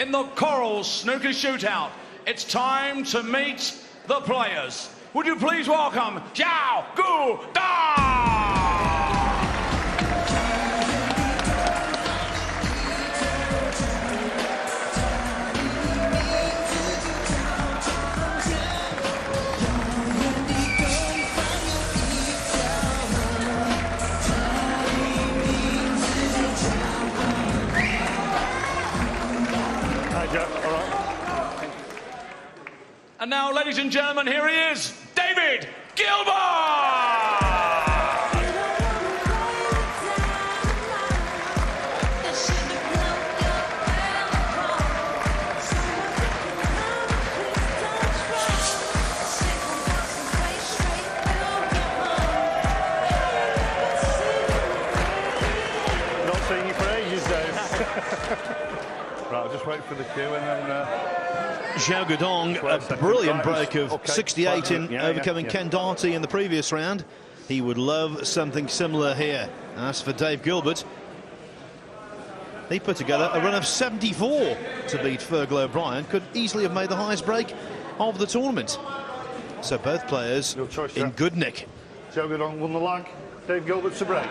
in the Coral Snooker Shootout. It's time to meet the players. Would you please welcome Xiao, Guodong! And now, ladies and gentlemen, here he is, David Gilbert! Not seen you for ages, Dave. Right, I'll just wait for the cue and then... Xiao Guodong, a brilliant break of 68 in overcoming Ken Darty in the previous round. He would love something similar here. As for Dave Gilbert, he put together a run of 74 to beat Fergal O'Brien. Could easily have made the highest break of the tournament. So both players in good nick. Xiao Guodong won the lag. Dave Gilbert's a break.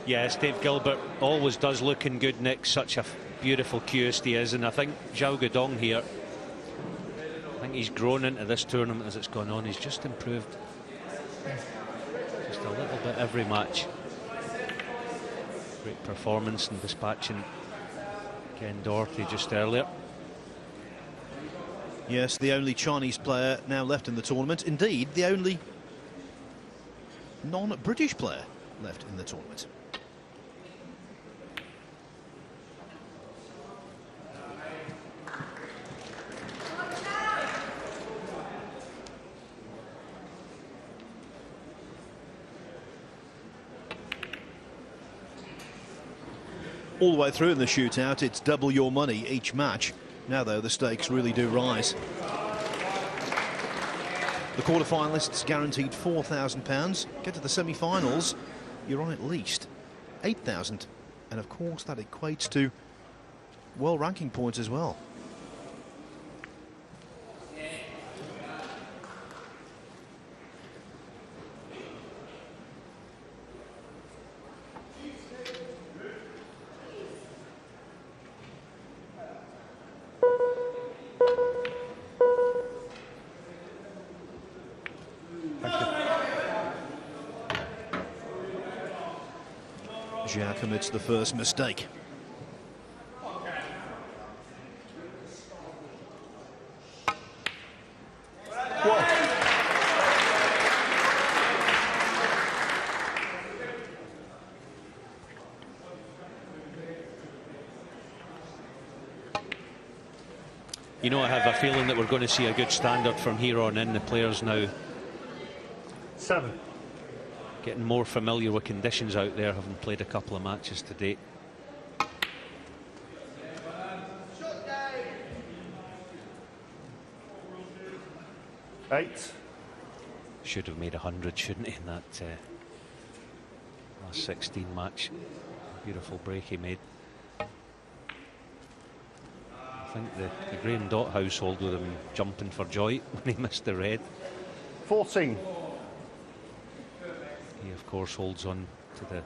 Yes, Dave Gilbert always does look in good nick, such a beautiful cueist he is, and I think Xiao Guodong here, I think he's grown into this tournament as it's gone on. He's just improved just a little bit every match. Great performance in dispatching Ken Doherty just earlier. Yes, the only Chinese player now left in the tournament. Indeed, the only non-British player left in the tournament. All the way through in the shootout, it's double your money each match. Now, though, the stakes really do rise. The quarterfinalists guaranteed £4,000. Get to the semi-finals, you're on at least £8,000. And, of course, that equates to world ranking points as well. Xiao commits the first mistake. You know, I have a feeling that we're going to see a good standard from here on in. The players now 7. Getting more familiar with conditions out there, having played a couple of matches to date. Eight. Should have made 100, shouldn't he, in that last 16 match. Beautiful break he made. I think the Graham Dott household with him jumping for joy when he missed the red. 14. He, of course, holds on to the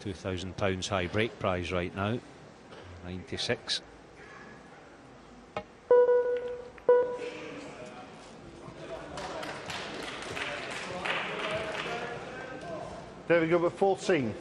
£2,000 high break prize right now, 96. David Gilbert, 14.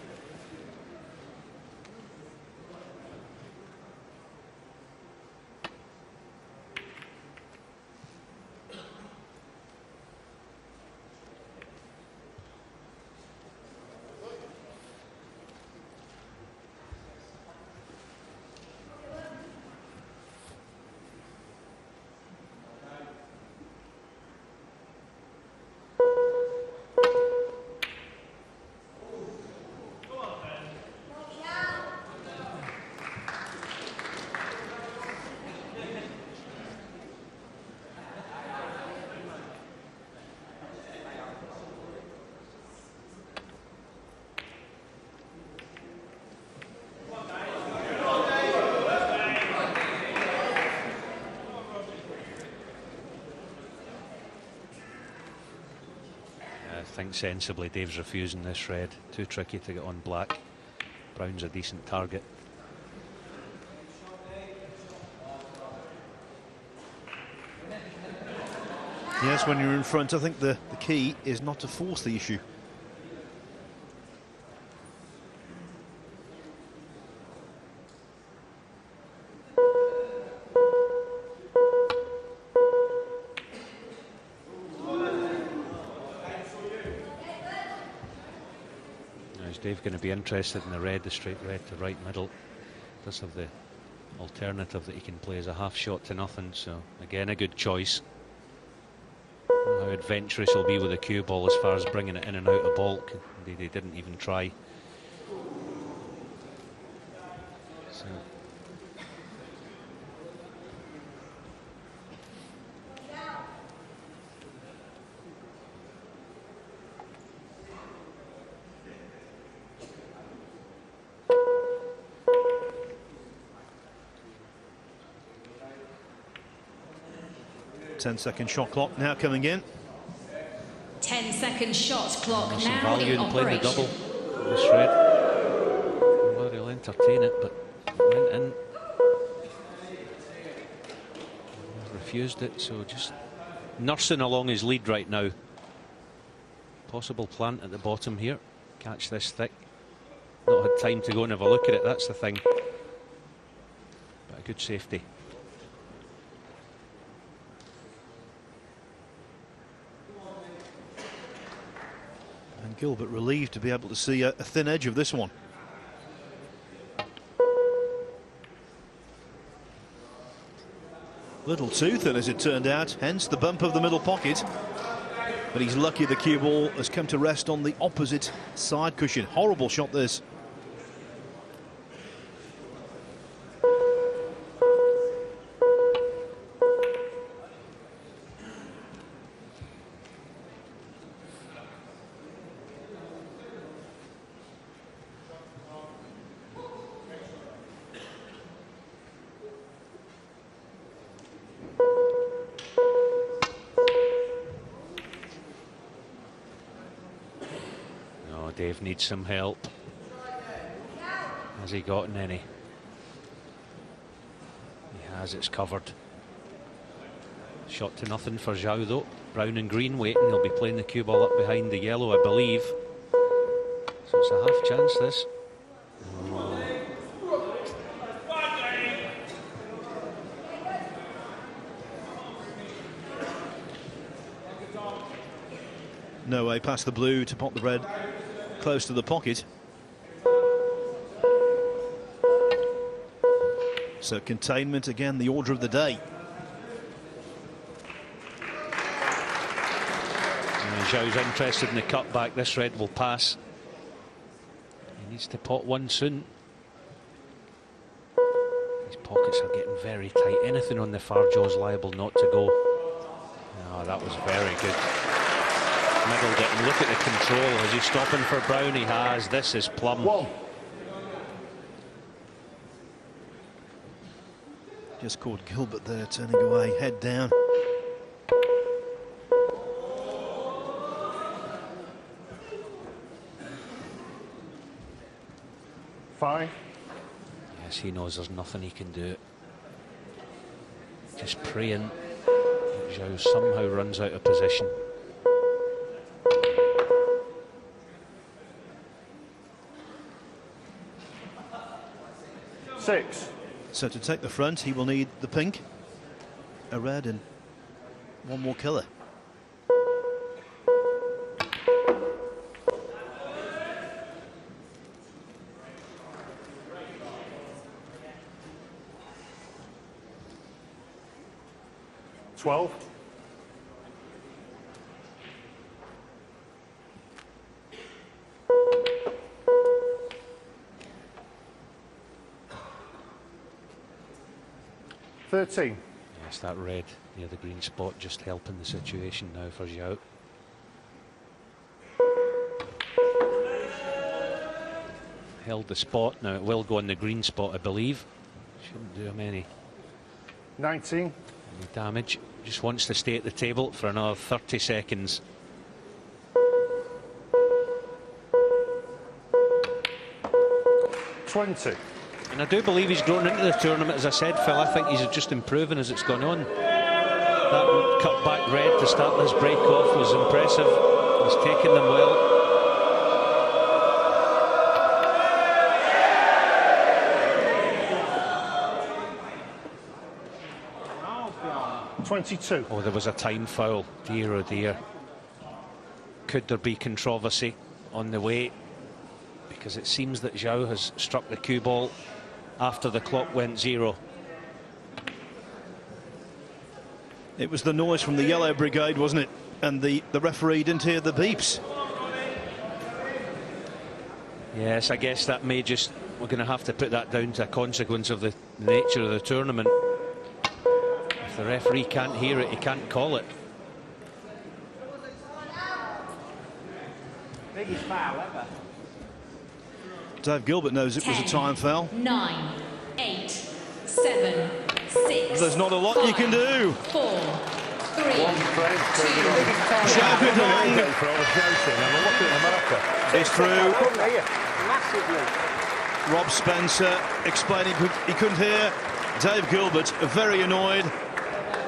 think sensibly Dave's refusing this red. Too tricky to get on black. Brown's a decent target. Yes, when you're in front, I think the key is not to force the issue. Is Dave going to be interested in the red, the straight red to right middle? Does have the alternative that he can play as a half shot to nothing, so again a good choice. How adventurous he'll be with the cue ball as far as bringing it in and out of baulk. Indeed, he didn't even try. So. Ten-second shot clock now coming in. 10-second shot clock There's now some value in in playing the operation. double. This red. Well, he'll entertain it, but it went in. Refused it, so just nursing along his lead right now. Possible plant at the bottom here. Catch this thick. Not had time to go and have a look at it, that's the thing. But a good safety. And Gilbert relieved to be able to see a thin edge of this one. Little too thin as it turned out, hence the bump of the middle pocket. But he's lucky the cue ball has come to rest on the opposite side cushion. Horrible shot this. Dave needs some help. Has he gotten any? He has, it's covered. Shot to nothing for Xiao though. Brown and green waiting, he'll be playing the cue ball up behind the yellow, I believe. So it's a half chance this. No way past the blue to pop the red close to the pocket. So containment again, the order of the day. Xiao's interested in the cutback. This red will pass. He needs to pot one soon. His pockets are getting very tight. Anything on the far jaw's liable not to go. No, that was very good. Middle getting, look at the control. Is he stopping for Brown? He has. This is plumb. Whoa. Just caught Gilbert there, turning away, head down. Five. Yes, he knows there's nothing he can do. Just praying that Xiao somehow runs out of position. Six. So to take the front, he will need the pink, a red, and one more colour. $12. $13. Yes, that red near the green spot just helping the situation now for Xiao. Held the spot, now it will go on the green spot, I believe. Shouldn't do him any 19. damage. Just wants to stay at the table for another 30 seconds. 20. And I do believe he's grown into the tournament, as I said, Phil. I think he's just improving as it's gone on. That cut back red to start this break off was impressive. He's taken them well. 22. Oh, there was a time foul. Dear, oh dear. Could there be controversy on the way? Because it seems that Xiao has struck the cue ball after the clock went 0. It was the noise from the yellow brigade, wasn't it? And the referee didn't hear the beeps. Yes, I guess that may just... We're going to have to put that down to a consequence of the nature of the tournament. If the referee can't hear it, he can't call it. Biggest foul ever. Dave Gilbert knows it was a time foul. 9, 8, 7, 6. There's not a lot you can do. 4, 3, 2. Xiao Guodong is through. Rob Spencer explaining he couldn't hear. Dave Gilbert very annoyed.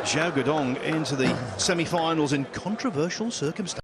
Xiao Guodong into the semi-finals in controversial circumstances.